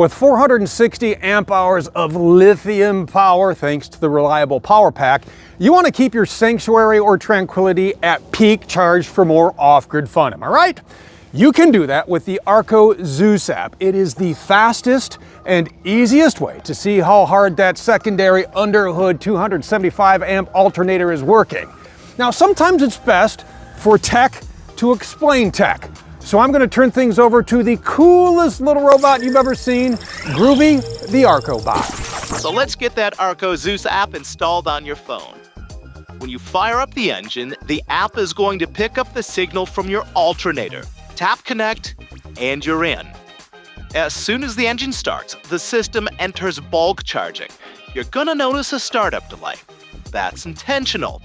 With 460 amp hours of lithium power, thanks to the reliable power pack, you want to keep your sanctuary or tranquility at peak charge for more off-grid fun, am I right? You can do that with the Arco Zeus app. It is the fastest and easiest way to see how hard that secondary underhood 275 amp alternator is working. Now, sometimes it's best for tech to explain tech. So I'm going to turn things over to the coolest little robot you've ever seen, Groovy, the Arco bot. So let's get that Arco Zeus app installed on your phone. When you fire up the engine, the app is going to pick up the signal from your alternator. Tap connect, and you're in. As soon as the engine starts, the system enters bulk charging. You're gonna notice a startup delay. That's intentional.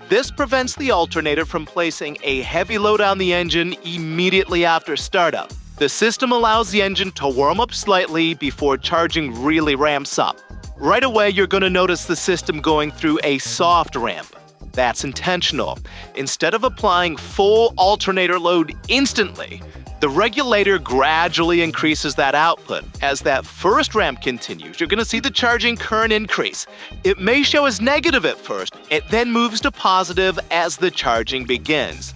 This prevents the alternator from placing a heavy load on the engine immediately after startup. The system allows the engine to warm up slightly before charging really ramps up. Right away, you're gonna notice the system going through a soft ramp. That's intentional. Instead of applying full alternator load instantly, the regulator gradually increases that output. As that first ramp continues, you're going to see the charging current increase. It may show as negative at first, it then moves to positive as the charging begins.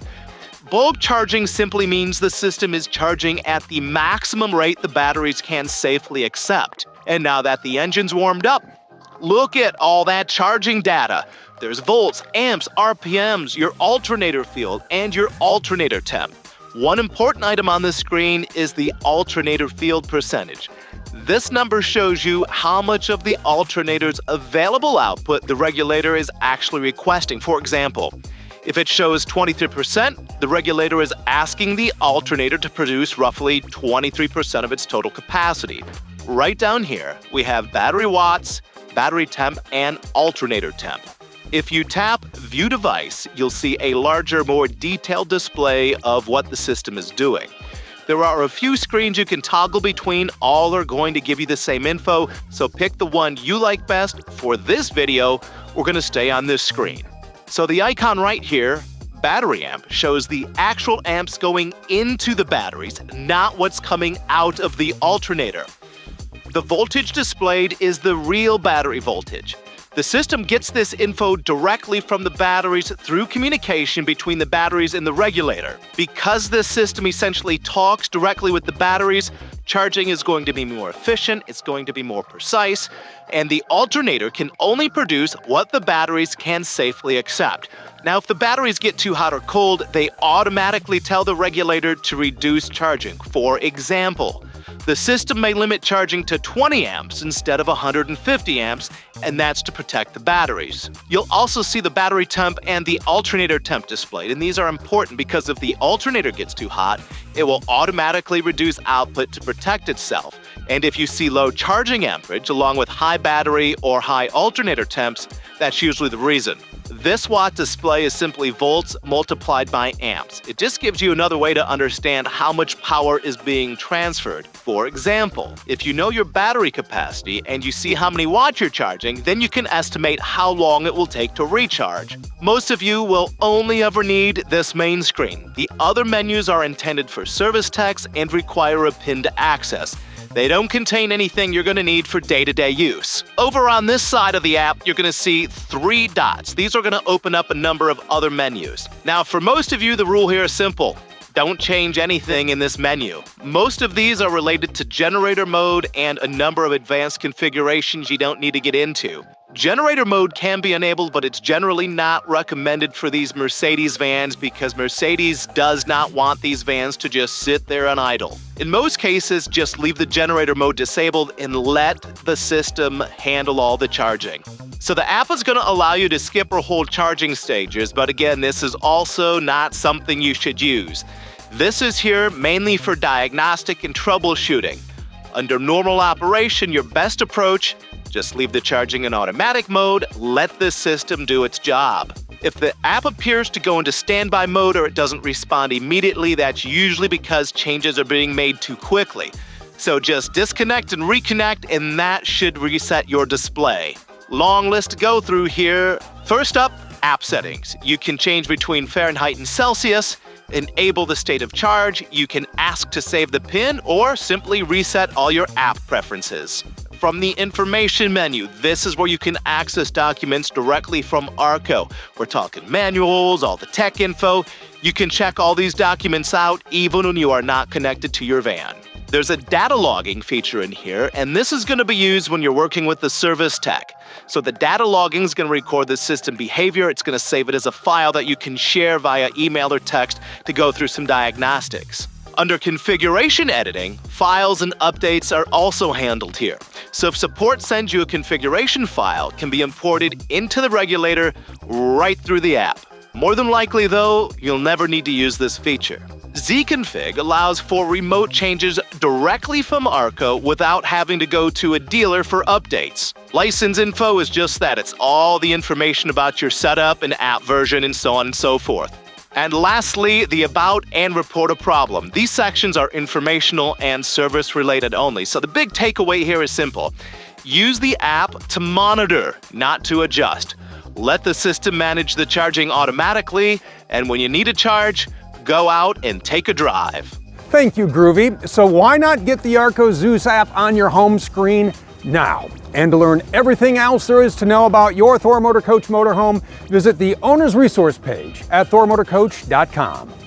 Bulk charging simply means the system is charging at the maximum rate the batteries can safely accept. And now that the engine's warmed up, look at all that charging data. There's volts, amps, RPMs, your alternator field, and your alternator temp. One important item on the screen is the alternator field percentage. This number shows you how much of the alternator's available output the regulator is actually requesting. For example, if it shows 23%, the regulator is asking the alternator to produce roughly 23% of its total capacity. Right down here, we have battery watts, battery temp, and alternator temp. If you tap View Device, you'll see a larger, more detailed display of what the system is doing. There are a few screens you can toggle between. All are going to give you the same info, so pick the one you like best. For this video, we're going to stay on this screen. So the icon right here, battery amp, shows the actual amps going into the batteries, not what's coming out of the alternator. The voltage displayed is the real battery voltage. The system gets this info directly from the batteries through communication between the batteries and the regulator. Because this system essentially talks directly with the batteries, charging is going to be more efficient, it's going to be more precise, and the alternator can only produce what the batteries can safely accept. Now, if the batteries get too hot or cold, they automatically tell the regulator to reduce charging. For example, the system may limit charging to 20 amps instead of 150 amps, and that's to protect the batteries. You'll also see the battery temp and the alternator temp displayed, and these are important because if the alternator gets too hot, it will automatically reduce output to protect itself. And if you see low charging amperage along with high battery or high alternator temps, that's usually the reason. This watt display is simply volts multiplied by amps. It just gives you another way to understand how much power is being transferred. For example, if you know your battery capacity and you see how many watts you're charging, then you can estimate how long it will take to recharge. Most of you will only ever need this main screen. The other menus are intended for service techs and require a PIN to access. They don't contain anything you're going to need for day-to-day use. Over on this side of the app, you're going to see 3 dots. These are going to open up a number of other menus. Now, for most of you, the rule here is simple. Don't change anything in this menu. Most of these are related to generator mode and a number of advanced configurations you don't need to get into. Generator mode can be enabled, but it's generally not recommended for these Mercedes vans because Mercedes does not want these vans to just sit there and idle. In most cases, just leave the generator mode disabled and let the system handle all the charging. So the app is going to allow you to skip or hold charging stages, but again, this is also not something you should use. This is here mainly for diagnostic and troubleshooting. Under normal operation, your best approach, just leave the charging in automatic mode, let the system do its job. If the app appears to go into standby mode or it doesn't respond immediately, that's usually because changes are being made too quickly. So just disconnect and reconnect, and that should reset your display. Long list to go through here. First up, app settings. You can change between Fahrenheit and Celsius, enable the state of charge, you can ask to save the PIN, or simply reset all your app preferences. From the information menu, this is where you can access documents directly from Arco. We're talking manuals, all the tech info. You can check all these documents out even when you are not connected to your van. There's a data logging feature in here, and this is going to be used when you're working with the service tech. So the data logging is going to record the system behavior. It's going to save it as a file that you can share via email or text to go through some diagnostics. Under configuration editing, files and updates are also handled here. So if support sends you a configuration file, it can be imported into the regulator right through the app. More than likely though, you'll never need to use this feature. Zconfig allows for remote changes directly from Arco without having to go to a dealer for updates. License info is just that. It's all the information about your setup and app version and so on and so forth. And lastly, the About and Report a Problem. These sections are informational and service related only. So the big takeaway here is simple. Use the app to monitor, not to adjust. Let the system manage the charging automatically, and when you need a charge, go out and take a drive. Thank you, Groovy. So why not get the Arco Zeus app on your home screen now? And to learn everything else there is to know about your Thor Motor Coach motorhome, visit the owner's resource page at thormotorcoach.com.